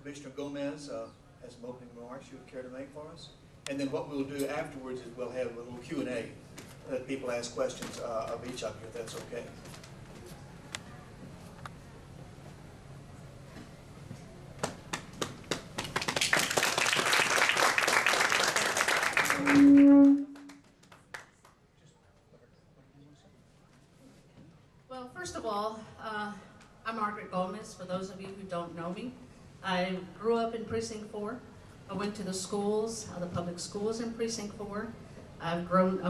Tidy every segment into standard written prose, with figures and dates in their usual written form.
Commissioner Gomez has some opening remarks you would care to make for us. And then what we'll do afterwards is we'll have a little Q&A. Let people ask questions of each of you, if that's okay. Well, first of all, I'm Margaret Gomez, for those of you who don't know me. I grew up in Precinct 4. I went to the schools, the public schools in Precinct 4. I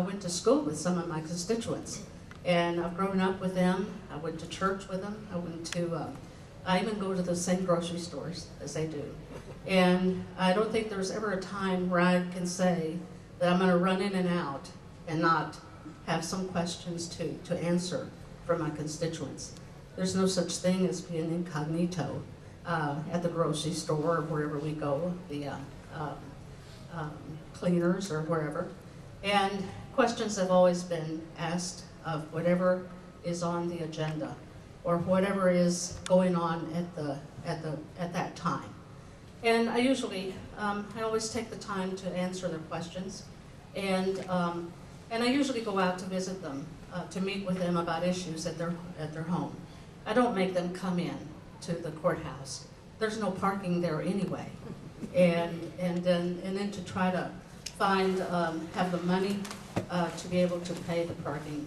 went to school with some of my constituents, and I've grown up with them. I went to church with them. I even go to the same grocery stores as they do. And I don't think there's ever a time where I can say that I'm going to run in and out and not have some questions to answer from my constituents. There's no such thing as being incognito at the grocery store or wherever we go, the cleaners or wherever. And questions have always been asked of whatever is on the agenda or whatever is going on at that time. And I usually, I always take the time to answer their questions, and I usually go out to visit them, to meet with them about issues at their home. I don't make them come in to the courthouse. There's no parking there anyway, and then to try to find have the money to be able to pay the parking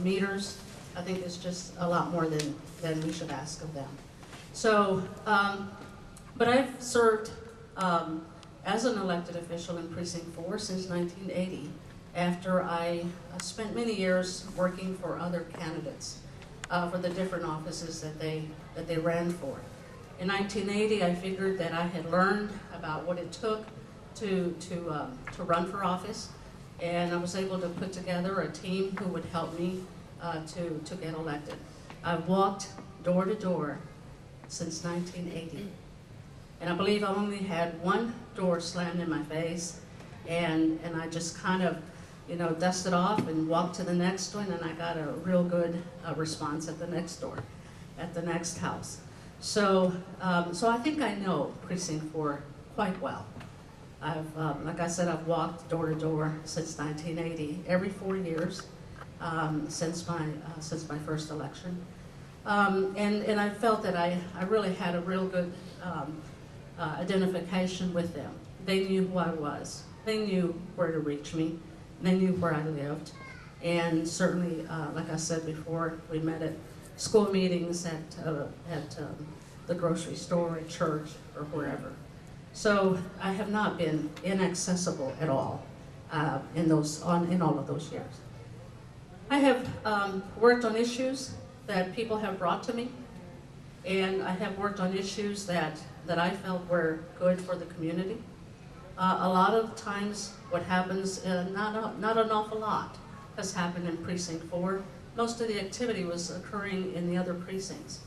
meters, I think is just a lot more than we should ask of them. So, but I've served as an elected official in Precinct 4 since 1980, after I spent many years working for other candidates for the different offices that they ran for. In 1980, I figured that I had learned about what it took to run for office, and I was able to put together a team who would help me to get elected. I've walked door to door since 1980, and I believe I only had one door slammed in my face, and I just kind of, dusted off and walked to the next one, and I got a real good response at the next door, at the next house. So I think I know Precinct 4 quite well. Like I said, I've walked door to door since 1980, every 4 years since my first election, and I felt that I really had a real good identification with them. They knew who I was. They knew where to reach me. They knew where I lived, and certainly, like I said before, we met at school meetings, at the grocery store, at church, or wherever. So I have not been inaccessible at all in all of those years. I have worked on issues that people have brought to me, and I have worked on issues that I felt were good for the community. A lot of times what happens, not an awful lot has happened in Precinct 4. Most of the activity was occurring in the other precincts.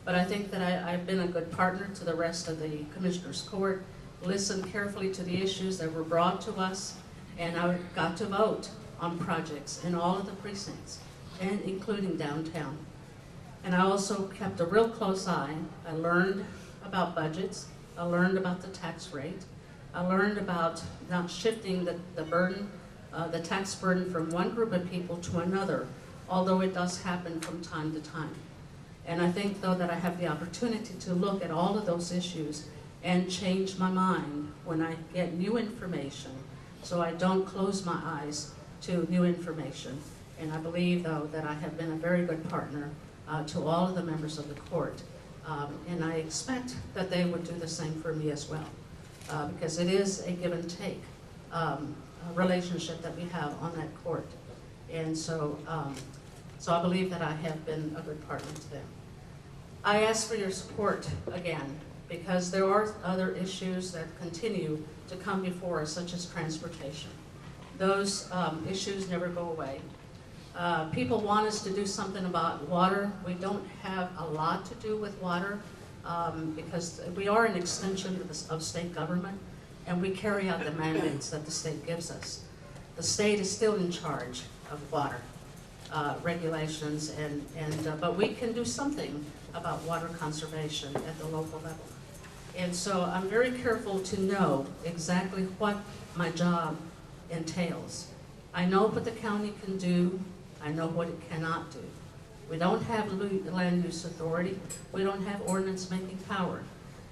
But I think that I've been a good partner to the rest of the Commissioners Court, listened carefully to the issues that were brought to us, and I got to vote on projects in all of the precincts, and including downtown. And I also kept a real close eye. I learned about budgets. I learned about the tax rate. I learned about not shifting the burden, the tax burden from one group of people to another, although it does happen from time to time. And I think, though, that I have the opportunity to look at all of those issues and change my mind when I get new information, so I don't close my eyes to new information. And I believe, though, that I have been a very good partner to all of the members of the court. And I expect that they would do the same for me as well. Because it is a give and take relationship that we have on that court. And so I believe that I have been a good partner to them. I ask for your support again, because there are other issues that continue to come before us, such as transportation. Those issues never go away. People want us to do something about water. We don't have a lot to do with water. Because we are an extension of state government, and we carry out the mandates that the state gives us. The state is still in charge of water regulations, but we can do something about water conservation at the local level. And so I'm very careful to know exactly what my job entails. I know what the county can do, I know what it cannot do. We don't have land use authority, we don't have ordinance making power,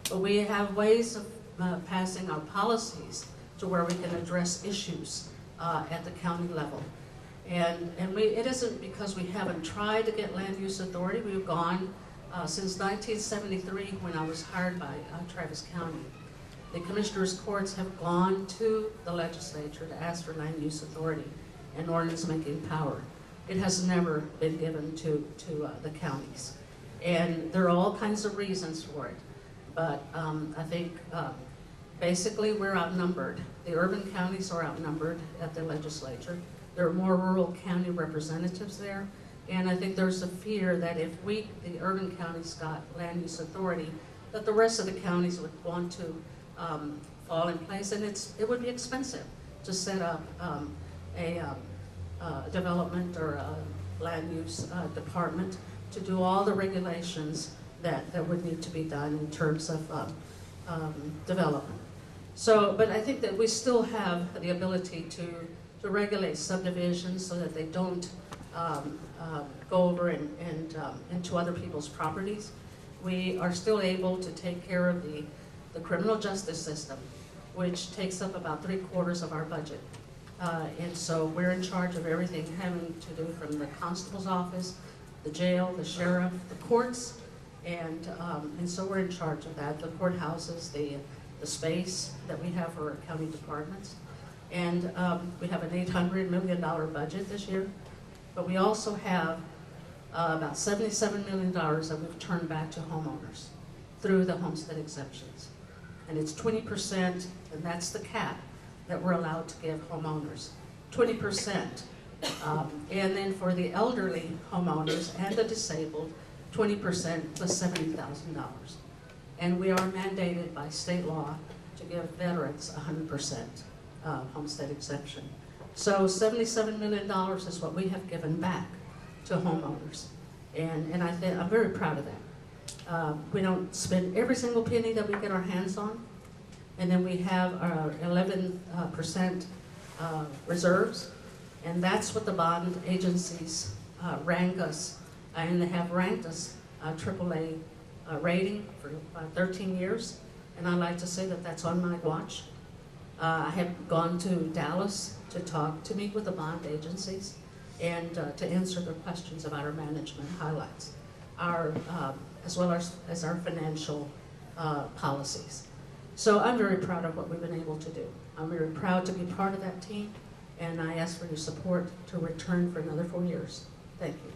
but we have ways of passing our policies to where we can address issues at the county level. And it isn't because we haven't tried to get land use authority. We've gone since 1973 when I was hired by Travis County. The commissioners' courts have gone to the legislature to ask for land use authority and ordinance making power. It has never been given to the counties. And there are all kinds of reasons for it. But I think basically we're outnumbered. The urban counties are outnumbered at the legislature. There are more rural county representatives there. And I think there's a fear that if the urban counties got land use authority, that the rest of the counties would want to fall in place. And it would be expensive to set up a development or a land use department to do all the regulations that would need to be done in terms of development. So, but I think that we still have the ability to regulate subdivisions so that they don't go over and into other people's properties. We are still able to take care of the criminal justice system, which takes up about 3/4 of our budget. And so we're in charge of everything having to do from the constable's office, the jail, the sheriff, the courts, and so we're in charge of that. The courthouses, the space that we have for our county departments. And we have an $800 million budget this year, but we also have about $77 million that we've turned back to homeowners through the homestead exemptions. And it's 20%, and that's the cap that we're allowed to give homeowners, 20%. And then for the elderly homeowners and the disabled, 20% plus $70,000. And we are mandated by state law to give veterans 100% homestead exemption. So $77 million is what we have given back to homeowners. And I'm very proud of that. We don't spend every single penny that we get our hands on. And then we have our 11% reserves. And that's what the bond agencies rank us. And they have ranked us AAA rating for 13 years. And I like to say that that's on my watch. I have gone to Dallas to meet with the bond agencies and to answer their questions about our management highlights, as well as our financial policies. So I'm very proud of what we've been able to do. I'm very proud to be part of that team, and I ask for your support to return for another 4 years. Thank you.